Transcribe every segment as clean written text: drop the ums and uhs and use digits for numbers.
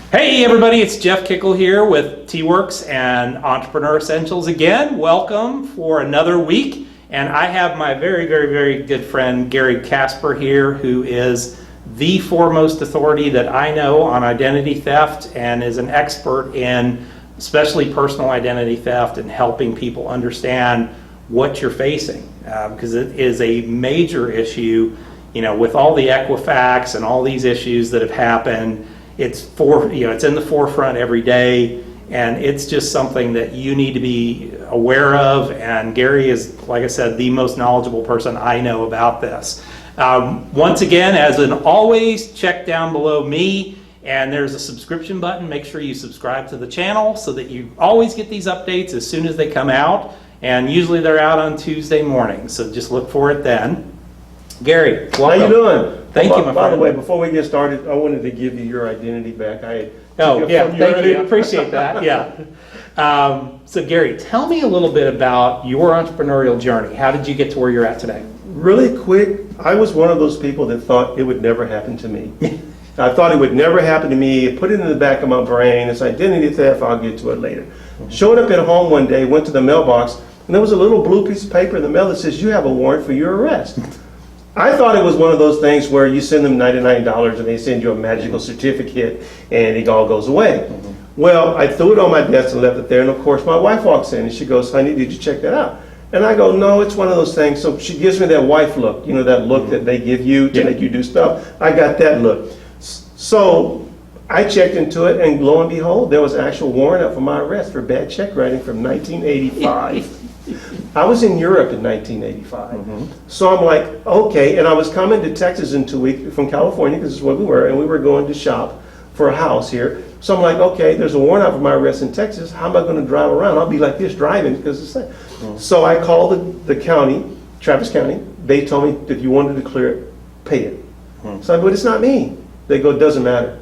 Hey everybody, it's Jeff Kikel here with T-Werx and Entrepreneur Essentials again. Welcome for another week, and I have my very good friend Gary Kasper here, who is the foremost authority that I know on identity theft and is an expert in especially personal identity theft and helping people understand what you're facing, because it is a major issue, you know, with all the Equifax and all these issues that have happened. It's in the forefront every day, and it's just something that you need to be aware of. And Gary is, like I said, the most knowledgeable person I know about this. Once again, as in always, check down below me, and there's a subscription button. Make sure you subscribe to the channel so that you always get these updates as soon as they come out. And usually they're out on Tuesday morning, so just look for it then. Gary, welcome. How you doing? Thank you, my friend. By the way, before we get started, I wanted to give you your identity back. Thank you. Appreciate that. Yeah. So Gary, tell me a little bit about your entrepreneurial journey. How did you get to where you're at today? Really quick, I was one of those people that thought it would never happen to me. I thought it would never happen to me. Put it in the back of my brain. It's identity theft. I'll get to it later. Showed up at home one day, went to the mailbox, and there was a little blue piece of paper in the mail that says, "You have a warrant for your arrest." I thought it was one of those things where you send them $99 and they send you a magical certificate and it all goes away. Well, I threw it on my desk and left it there, and of course my wife walks in and she goes, "Honey, did you check that out?" And I go, "No, it's one of those things." So she gives me that wife look, you know, that look that they give you to make you do stuff. I got that look. So I checked into it, and lo and behold, there was an actual warrant out for my arrest for bad check writing from 1985. I was in Europe in 1985. So I'm like, okay, and I was coming to Texas in 2 weeks from California, because this is where we were, and we were going to shop for a house here. So I'm like, okay, there's a warrant out for my arrest in Texas. How am I going to drive around? I'll be like this driving, because it's like. So I called the county, Travis County. They told me, if you wanted to clear it, pay it. So I go, but it's not me. They go, it doesn't matter.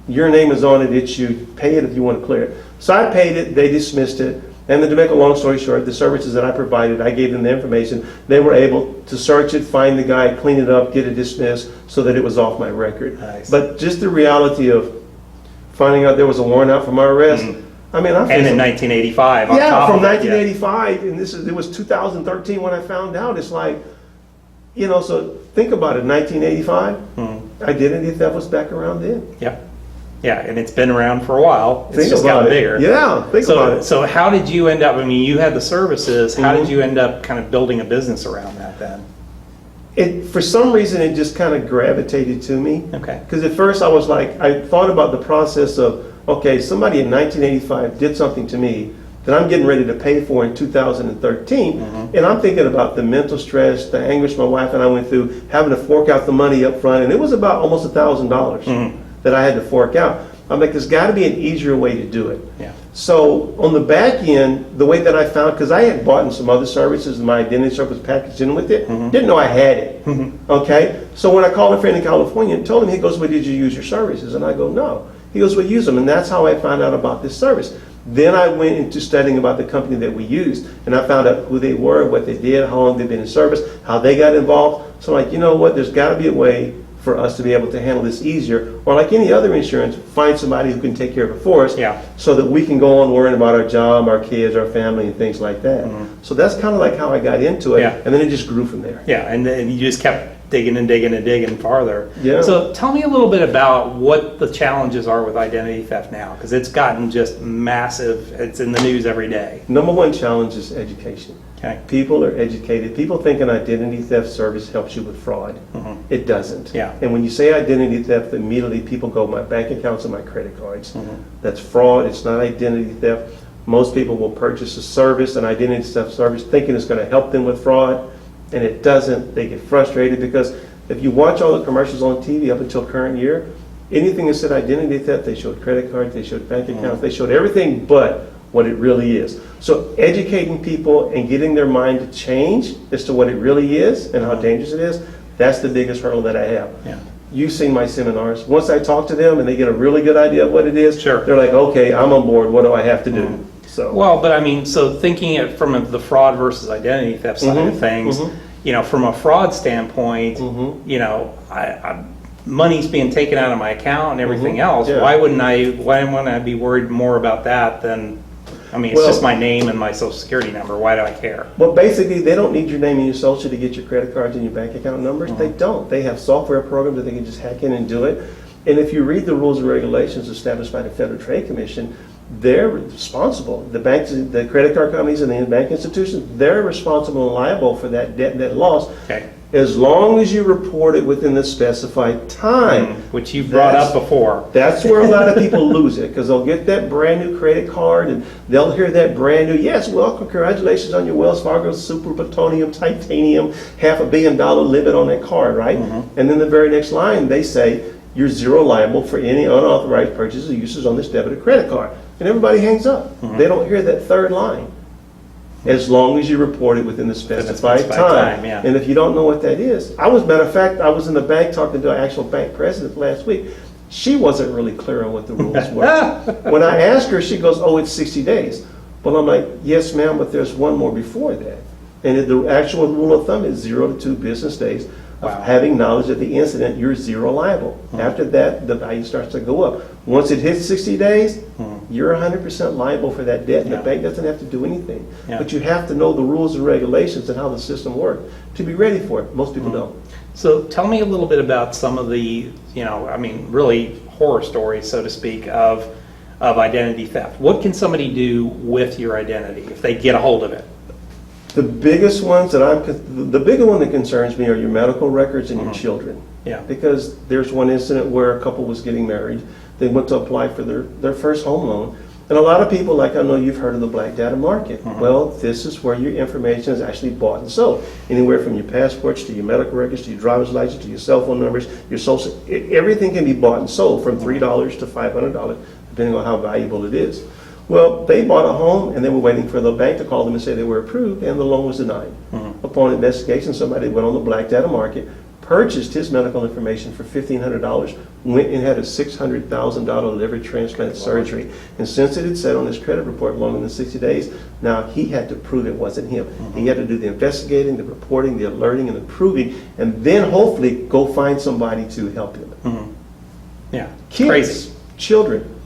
Your name is on it. It's you. Pay it if you want to clear it. So I paid it. They dismissed it. And then, to make a long story short, the services that I provided, I gave them the information. They were able to search it, find the guy, clean it up, get it dismissed so that it was off my record. Nice. But just the reality of finding out there was a warrant out for my arrest, I mean, I And in 1985. On yeah, top from of it, 1985, and it was 2013 when I found out. It's like, you know, so think about it, 1985, identity theft was back around then. Yep. Yeah, and it's been around for a while. It's Think just about gotten it. bigger. Yeah, think about it. So how did you end up, I mean, you had the services, how did you end up kind of building a business around that then? For some reason, it just kind of gravitated to me. Okay. Because at first I was like, I thought about the process of, okay, somebody in 1985 did something to me that I'm getting ready to pay for in 2013. And I'm thinking about the mental stress, the anguish my wife and I went through, having to fork out the money up front. And it was about almost $1,000 that I had to fork out. I'm like, there's got to be an easier way to do it. Yeah. So on the back end, the way that I found, because I had bought in some other services, and my identity service packaged in with it, didn't know I had it. Okay. So when I called a friend in California and told him, he goes, "Well, did you use your services?" And I go, "No." He goes, "Well, use them." And that's how I found out about this service. Then I went into studying about the company that we used, and I found out who they were, what they did, how long they've been in service, how they got involved. So I'm like, you know what, there's got to be a way for us to be able to handle this easier, or like any other insurance, find somebody who can take care of it for us, so that we can go on worrying about our job, our kids, our family, and things like that. So that's kind of like how I got into it, and then it just grew from there. Yeah, and then you just kept digging and digging and digging farther. Yeah. So tell me a little bit about what the challenges are with identity theft now, because it's gotten just massive. It's in the news every day. Number one challenge is education. Okay. People are educated. People think an identity theft service helps you with fraud. It doesn't. Yeah. And when you say identity theft, immediately people go, my bank accounts and my credit cards. That's fraud. It's not identity theft. Most people will purchase a service, an identity theft service, thinking it's going to help them with fraud, and it doesn't. They get frustrated because if you watch all the commercials on TV up until current year, Anything that said identity theft, they showed credit cards, they showed bank accounts, they showed everything but what it really is. So educating people and getting their mind to change as to what it really is and how dangerous it is, that's the biggest hurdle that I have. Yeah. You've seen my seminars. Once I talk to them and they get a really good idea of what it is, Sure. they're like, okay, I'm on board. What do I have to do? So. Well, but I mean, so thinking it from the fraud versus identity theft side of things, you know, from a fraud standpoint, you know, money's being taken out of my account and everything else. Yeah. Why wouldn't I be worried more about that than, I mean, it's Well, just my name and my social security number. Why do I care? Well, basically, they don't need your name and your social to get your credit cards and your bank account numbers. They don't. They have software programs that they can just hack in and do it. And if you read the rules and regulations established by the Federal Trade Commission, they're responsible. The banks, the credit card companies and the bank institutions, they're responsible and liable for that debt and that loss. Okay. As long as you report it within the specified time. Which you've brought up before. That's where a lot of people lose it, because they'll get that brand new credit card and they'll hear that brand new, yes, welcome, congratulations on your Wells Fargo Super Plutonium Titanium $500 million limit on that card, right? And then the very next line, they say, you're zero liable for any unauthorized purchases or uses on this debit or credit card. And everybody hangs up. They don't hear that third line. As long as you report it within the specified time. Yeah. And if you don't know what that is, matter of fact, I was in the bank talking to an actual bank president last week. She wasn't really clear on what the rules were. When I asked her, she goes, oh, it's 60 days. Well, I'm like, yes, ma'am, but there's one more before that. And the actual rule of thumb is 0 to 2 business days of having knowledge of the incident. You're zero liable. After that, the value starts to go up. Once it hits 60 days, you're 100% liable for that debt, and the bank doesn't have to do anything. But you have to know the rules and regulations and how the system works to be ready for it. Most people don't. So tell me a little bit about some of the, you know, I mean, really horror stories, so to speak, of identity theft. What can somebody do with your identity if they get a hold of it? The biggest ones the bigger one that concerns me are your medical records and your children. Yeah. Because there's one incident where a couple was getting married. They went to apply for their first home loan. And a lot of people, like I know you've heard of the black data market. Well, this is where your information is actually bought and sold. Anywhere from your passports to your medical records to your driver's license to your cell phone numbers, your social, everything can be bought and sold from $3 to $500, depending on how valuable it is. Well, they bought a home and they were waiting for the bank to call them and say they were approved, and the loan was denied. Upon investigation, somebody went on the black data market, purchased his medical information for $1,500, went and had a $600,000 liver transplant surgery. And since it had said on his credit report longer than 60 days, now he had to prove it wasn't him. He had to do the investigating, the reporting, the alerting, and the proving, and then hopefully go find somebody to help him. Yeah, Kids, crazy. children.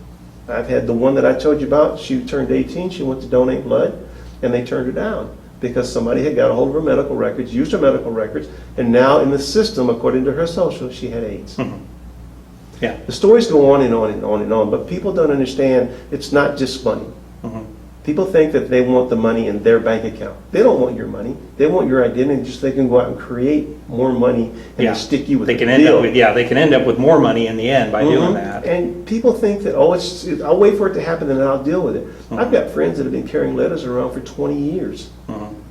I've had the one that I told you about. She turned 18. She went to donate blood, and they turned her down because somebody had got a hold of her medical records, used her medical records, and now in the system, according to her social, she had AIDS. Yeah. The stories go on and on and on and on, but people don't understand it's not just money. People think that they want the money in their bank account. They don't want your money. They want your identity just so they can go out and create more money and stick you with they can the end deal. up with they can end up with more money in the end by doing that. And people think that, I'll wait for it to happen and then I'll deal with it. I've got friends that have been carrying letters around for 20 years,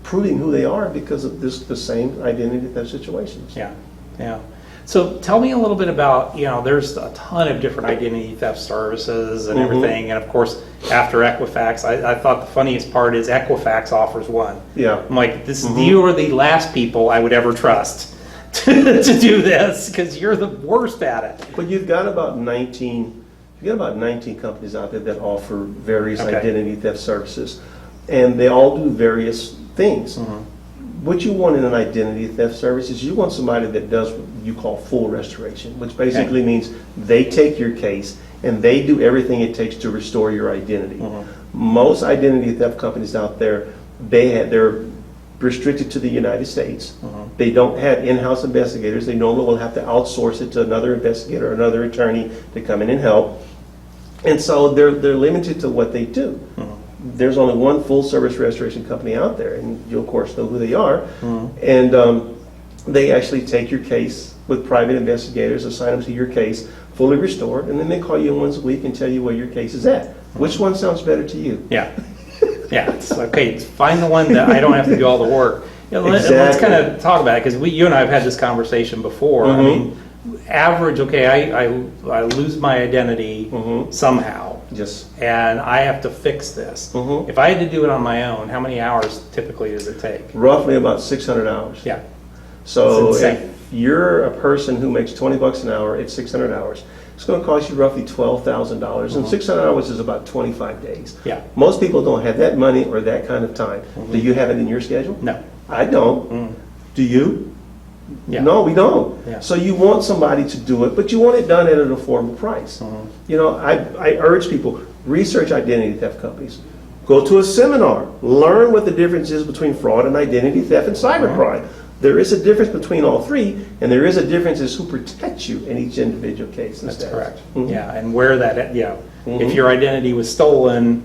proving who they are because of the same identity theft situations. Yeah, yeah. So tell me a little bit about, you know, there's a ton of different identity theft services and everything, and of course, after Equifax, I thought the funniest part is Equifax offers one. Yeah. I'm like, you are the last people I would ever trust to do this, because you're the worst at it. But you've got about 19 companies out there that offer various identity theft services, and they all do various things. What you want in an identity theft service is you want somebody that does what you call full restoration, which basically means they take your case and they do everything it takes to restore your identity. Most identity theft companies out there, they're restricted to the United States. They don't have in-house investigators. They normally will have to outsource it to another investigator or another attorney to come in and help. And so they're limited to what they do. There's only one full service restoration company out there, and you of course know who they are. And they actually take your case with private investigators, assign them to your case, fully restored, and then they call you once a week and tell you where your case is at. Which one sounds better to you? Yeah. Yeah, it's okay. Find the one that I don't have to do all the work. Let's Exactly. kind of talk about it, because you and I have had this conversation before. I mean, average, okay, I lose my identity somehow, Yes. and I have to fix this. If I had to do it on my own, how many hours typically does it take? Roughly about 600 hours. Yeah. So It's insane. if you're a person who makes $20 an hour at 600 hours, it's going to cost you roughly $12,000, and 600 hours is about 25 days. Yeah. Most people don't have that money or that kind of time. Do you have it in your schedule? No. I don't. Do you? Yeah. No, we don't. Yeah. So you want somebody to do it, but you want it done at an affordable price. You know, I urge people, research identity theft companies. Go to a seminar. Learn what the difference is between fraud and identity theft and cybercrime. There is a difference between all three, and there is a difference as who protects you in each individual case. That's instead. correct. Yeah, and where that, if your identity was stolen,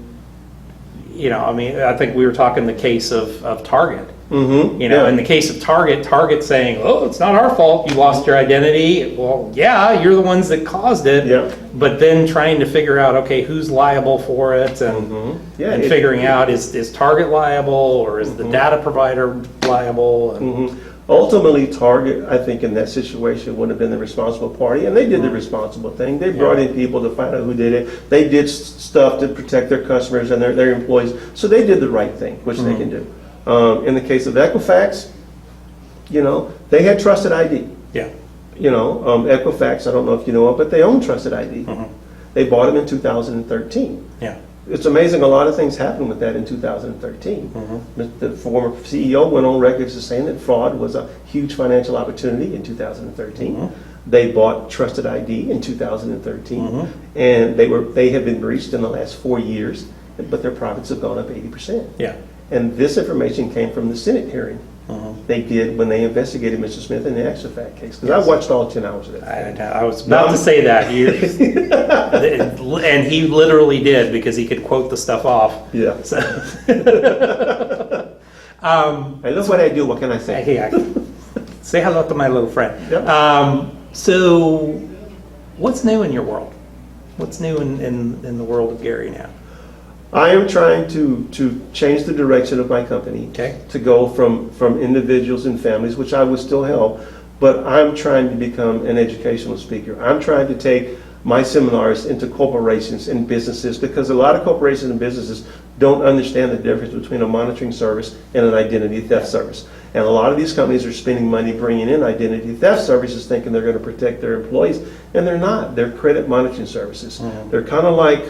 you know, I mean, I think we were talking the case of Target. You know, in the case of Target saying, "Oh, it's not our fault. You lost your identity." Well, yeah, you're the ones that caused it. Yeah. But then trying to figure out, okay, who's liable for it, and figuring out is Target liable or is the data provider liable? And, Ultimately, Target, I think, in that situation would have been the responsible party, and they did the responsible thing. They brought in people to find out who did it. They did stuff to protect their customers and their employees, so they did the right thing, which they can do. In the case of Equifax, you know, they had Trusted ID. Yeah. You know, Equifax, I don't know if you know it, but they own Trusted ID. They bought them in 2013. Yeah. It's amazing, a lot of things happened with that in 2013. The former CEO went on record as saying that fraud was a huge financial opportunity in 2013. They bought Trusted ID in 2013, and they have been breached in the last 4 years, but their profits have gone up 80%. Yeah. And this information came from the Senate hearing they did when they investigated Mr. Smith in the Extrafact case. Because I watched all 10 hours of that. I was about to say that. And he literally did, because he could quote the stuff off. Yeah. So, I love what I do. What can I say? hey, say hello to my little friend. Yep. So, what's new in your world? What's new in the world of Gary now? I am trying to change the direction of my company to go from individuals and families, which I would still help, but I'm trying to become an educational speaker. I'm trying to take my seminars into corporations and businesses, because a lot of corporations and businesses don't understand the difference between a monitoring service and an identity theft service. And a lot of these companies are spending money bringing in identity theft services thinking they're going to protect their employees, and they're not. They're credit monitoring services. They're kind of like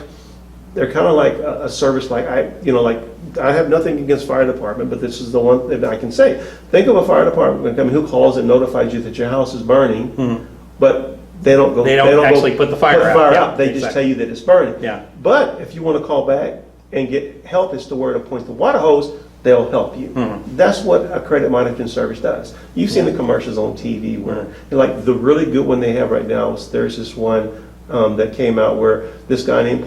a service like I have nothing against fire department, but this is the one that I can say. Think of a fire department company who calls and notifies you that your house is burning, but they don't actually put the fire out. They just tell you that it's burning. Yeah. But if you want to call back and get help as to where to point the water hose, they'll help you. That's what a credit monitoring service does. You've seen the commercials on TV where, like the really good one they have right now is there's this one that came out where this guy named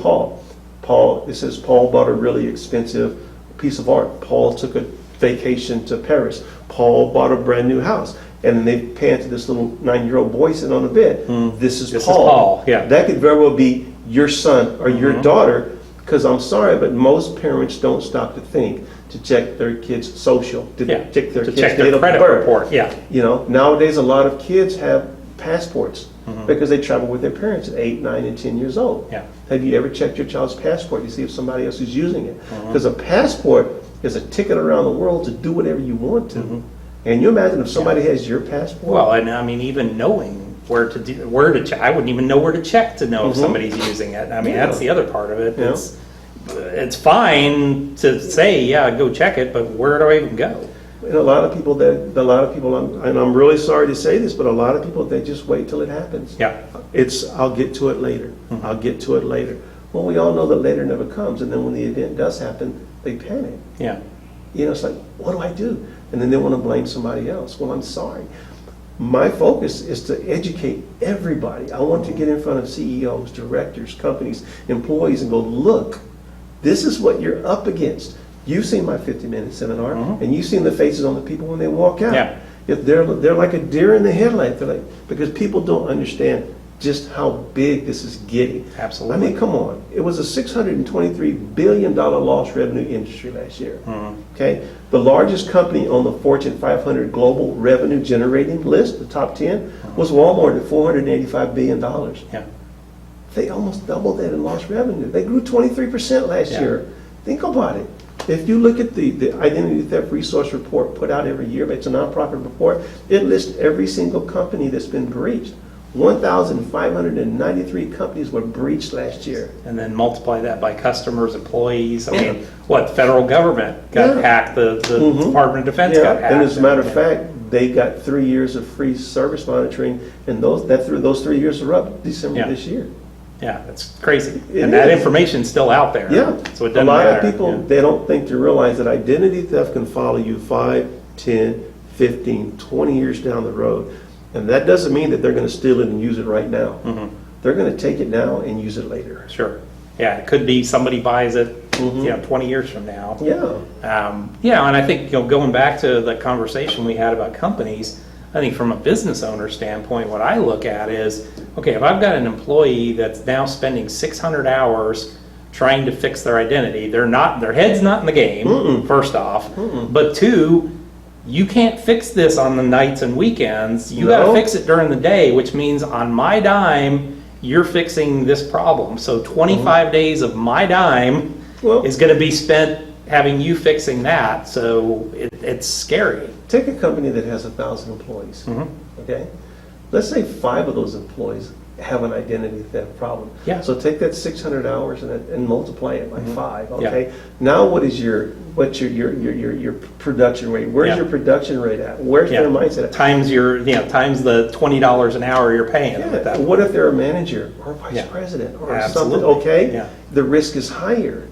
it says Paul bought a really expensive piece of art. Paul took a vacation to Paris. Paul bought a brand new house. And then they pan to this little 9-year-old boy sitting on a bed. This is Paul. Yeah. That could very well be your son or your daughter, because I'm sorry, but most parents don't stop to think to check their kids' social, to check their kids' date of credit birth. report. Yeah. You know, nowadays a lot of kids have passports because they travel with their parents at 8, 9, and 10 years old. Yeah. Have you ever checked your child's passport to see if somebody else is using it? Because a passport is a ticket around the world to do whatever you want to. And you imagine if somebody has your passport? Well, and I mean, even knowing where to check, I wouldn't even know where to check to know if somebody's using it. I mean, that's the other part of it. Yeah. It's fine to say, go check it, but where do I even go? And a lot of people, and I'm really sorry to say this, but a lot of people, they just wait till it happens. Yeah. I'll get to it later. I'll get to it later. Well, we all know that later never comes, and then when the event does happen, they panic. Yeah. You know, it's like, what do I do? And then they want to blame somebody else. Well, I'm sorry. My focus is to educate everybody. I want to get in front of CEOs, directors, companies, employees, and go, look, this is what you're up against. You've seen my 50-minute seminar, and you've seen the faces on the people when they walk out. Yeah. If they're like a deer in the headlight. They're like, because people don't understand just how big this is getting. Absolutely. I mean, come on. It was a $623 billion lost revenue industry last year. Okay? The largest company on the Fortune 500 global revenue generating list, the top 10, was Walmart at $485 billion. Yeah. They almost doubled that in lost revenue. They grew 23% last year. Think about it. If you look at the Identity Theft Resource Report put out every year, it's a nonprofit report, it lists every single company that's been breached. 1,593 companies were breached last year. And then multiply that by customers, employees. I mean, what, the federal government got hacked, the Department of Defense got hacked. And as a matter of fact, they got 3 years of free service monitoring, and those 3 years are up December this year. Yeah, that's crazy. And that information's still out there. Yeah. So it doesn't matter. A lot matter. of people, they don't think to realize that identity theft can follow you 5, 10, 15, 20 years down the road. And that doesn't mean that they're going to steal it and use it right now. They're going to take it now and use it later. Sure. Yeah, it could be somebody buys it 20 years from now. Yeah. And I think going back to the conversation we had about companies, I think from a business owner standpoint, what I look at is, okay, if I've got an employee that's now spending 600 hours trying to fix their identity, their head's not in the game, first off, but two, you can't fix this on the nights and weekends. You got to fix it during the day, which means on my dime, you're fixing this problem. So 25 days of my dime is going to be spent having you fixing that. So it's scary. Take a company that has 1,000 employees, okay? Let's say 5 of those employees have an identity theft problem. Yeah. So take that 600 hours and multiply it by 5, okay? Now what's your production rate? Where's your production rate at? Where's their mindset at? Times times the $20 an hour you're paying. Yeah. What if they're a manager or a vice president or something, okay? Yeah. The risk is higher.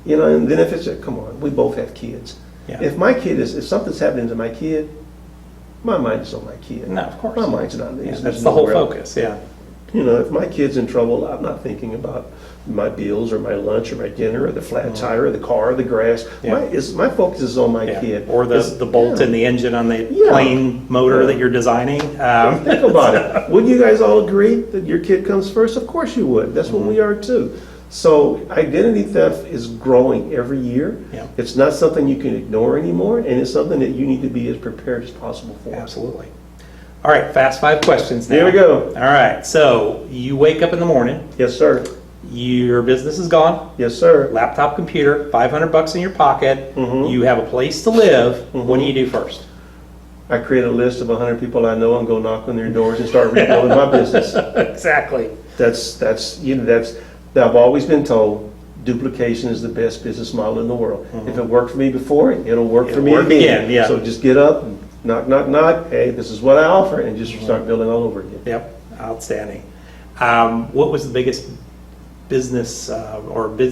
And then if it's come on, we both have kids. Yeah. If something's happening to my kid, my mind is on my kid. No, of course. My mind's not on these. That's the whole focus, If my kid's in trouble, I'm not thinking about my bills or my lunch or my dinner or the flat tire or the car or the grass. My focus is on my kid. Or the bolt in the engine on the plane motor that you're designing. Think about it. Wouldn't you guys all agree that your kid comes first? Of course you would. That's what we are too. So identity theft is growing every year. It's not something you can ignore anymore, and it's something that you need to be as prepared as possible for. Absolutely. All right, fast 5 questions now. Here we go. All right, so you wake up in the morning. Yes, sir. Your business is gone. Yes, sir. Laptop, computer, $500 in your pocket. You have a place to live. What do you do first? I create a list of 100 people I know and go knock on their doors and start rebuilding my business. Exactly. I've always been told duplication is the best business model in the world. If it worked for me before, it'll work for me again. So just get up and knock, knock, knock. Hey, this is what I offer, and just start building all over again. Yep, outstanding. What was the biggest business the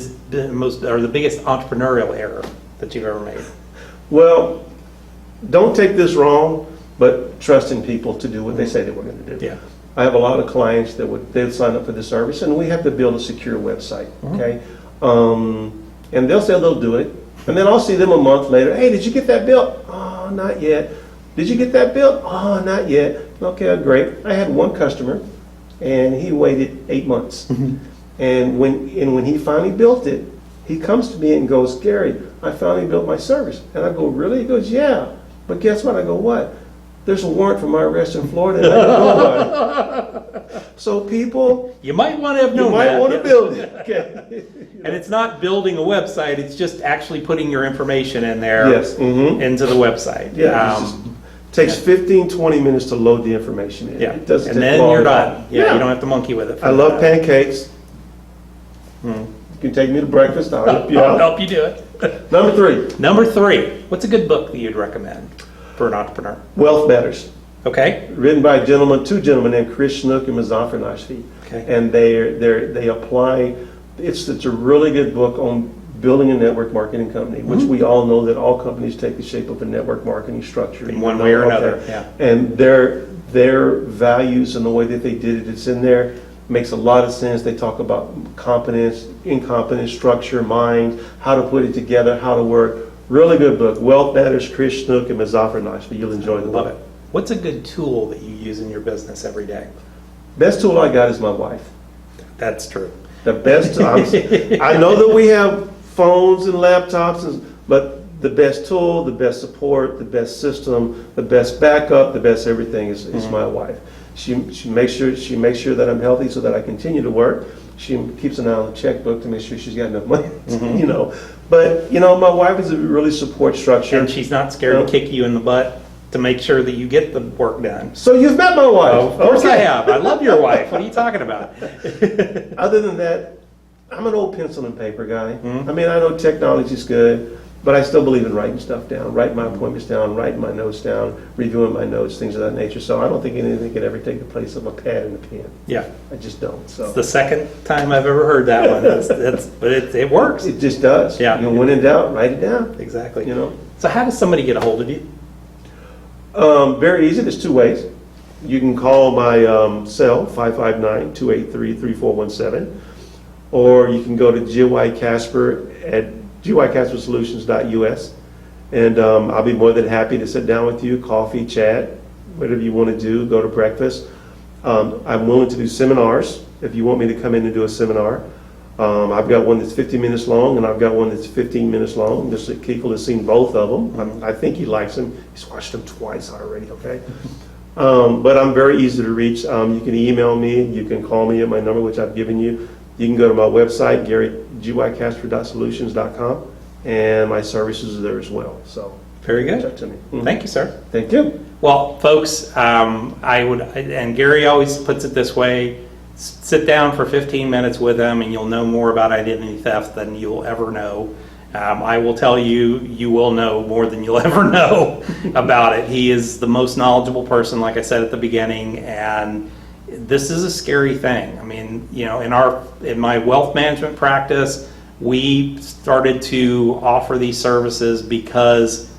biggest entrepreneurial error that you've ever made? Well, don't take this wrong, but trust in people to do what they say they were going to do. Yeah. I have a lot of clients that they'd sign up for the service, and we have to build a secure website. Okay, and they'll say they'll do it, and then I'll see them a month later. Hey, did you get that built? Oh, not yet. Did you get that built? Oh, not yet. Okay, great. I had one customer, and he waited 8 months, and when he finally built it, he comes to me and goes, Gary, I finally built my service, and I go, really? He goes, yeah. But guess what? I go, what? There's a warrant for my arrest in Florida, and I don't know about it. So people, you might want to have known you might want to build it. Okay. And it's not building a website; it's just actually putting your information in there into the website. Yeah, it takes 15, 20 minutes to load the information in. Yeah, it doesn't and take then long you're at all. done. Yeah, you don't have to monkey with it. I love pancakes. You can take me to breakfast. I'll help you out. I'll help you do it. Number 3. Number 3. What's a good book that you'd recommend for an entrepreneur? Wealth Matters. Okay. Written by two gentlemen named Chris Snook and Muzaffar Nashvi. Okay. And they apply. It's a really good book on building a network marketing company, which we all know that all companies take the shape of a network marketing structure in one way or another. Yeah. And their values and the way that they did it, it's in there. Makes a lot of sense. They talk about competence, incompetence, structure, mind, how to put it together, how to work. Really good book. Wealth Matters, Chris Snook and Muzaffar Nashvi. You'll enjoy the book. Love it. What's a good tool that you use in your business every day? Best tool I got is my wife. That's true. The best. I know that we have phones and laptops, but the best tool, the best support, the best system, the best backup, the best everything is my wife. She makes sure that I'm healthy so that I continue to work. She keeps an eye on the checkbook to make sure she's got enough money. You know, but you know, my wife is a really support structure, And she's not scared to kick you in the butt to make sure that you get the work done. So you've met my wife. Oh, of course I have. I love your wife. What are you talking about? Other than that, I'm an old pencil and paper guy. I mean, I know technology's good, but I still believe in writing stuff down, writing my appointments down, writing my notes down, reviewing my notes, things of that nature. So I don't think anything can ever take the place of a pad and a pen. Yeah. I just don't. So It's the second time I've ever heard that one. But it works. it just does. Yeah. You know, when in doubt, write it down. Exactly. You know. So how does somebody get a hold of you? Very easy. There's two ways. You can call my cell, 559-283-3417, or you can go to gykasper at gykaspersolutions.us, and I'll be more than happy to sit down with you, coffee, chat, whatever you want to do, go to breakfast. I'm willing to do seminars if you want me to come in and do a seminar. I've got one that's 50 minutes long, and I've got one that's 15 minutes long. Mr. Kikel has seen both of them. I think he likes them. He's watched them twice already, okay? But I'm very easy to reach. You can email me. You can call me at my number, which I've given you. You can go to my website, gykasper.solutions.com, and my services are there as well. So Very good. reach out to me. Thank you, sir. Thank you. Well, folks, and Gary always puts it this way, sit down for 15 minutes with him and you'll know more about identity theft than you'll ever know. I will tell you, you will know more than you'll ever know about it. He is the most knowledgeable person, like I said at the beginning, and this is a scary thing. I mean, you know, in my wealth management practice, we started to offer these services because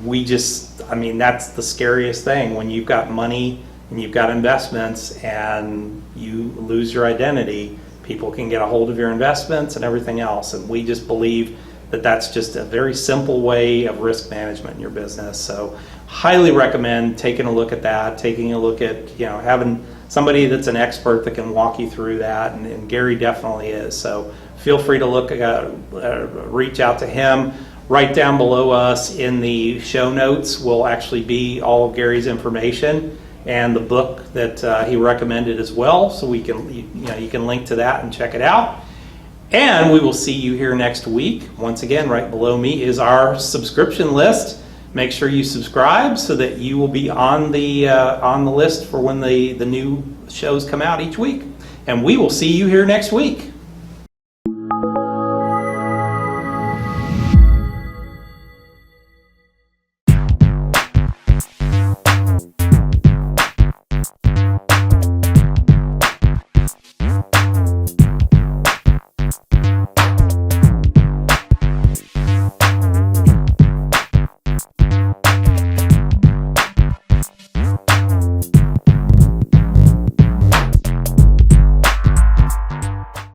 that's the scariest thing when you've got money and you've got investments and you lose your identity. People can get a hold of your investments and everything else, and we just believe that that's just a very simple way of risk management in your business. So highly recommend taking a look at that, taking a look at, you know, having somebody that's an expert that can walk you through that, and Gary definitely is. So feel free to reach out to him. Right down below us in the show notes will actually be all of Gary's information and the book that he recommended as well. So you can link to that and check it out. And we will see you here next week. Once again, right below me is our subscription list. Make sure you subscribe so that you will be on the list for when the new shows come out each week. And we will see you here next week.